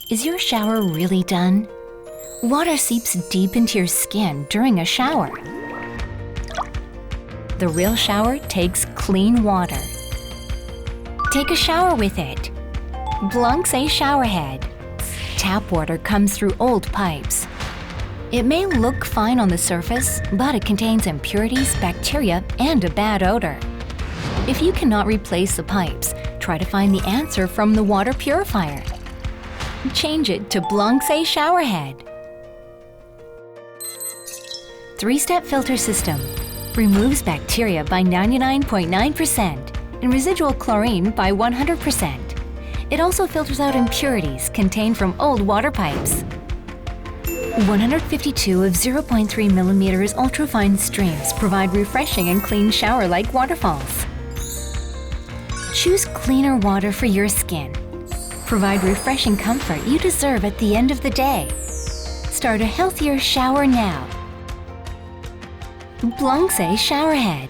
Is your shower really done? Water seeps deep into your skin during a shower. The real shower takes clean water. Take a shower with it. Blance shower head. Tap water comes through old pipes. It may look fine on the surface, but it contains impurities, bacteria, and a bad odor. If you cannot replace the pipes, try to find the answer from the water purifier. Change it to Blance shower head. 3-step filter system. Removes bacteria by 99.9% and residual chlorine by 100%. It also filters out impurities contained from old water pipes. 152 of 0.3 millimeters ultrafine streams provide refreshing and clean shower-like waterfalls. Choose cleaner water for your skin. Provide refreshing comfort you deserve at the end of the day. Start a healthier shower now. Blance shower head.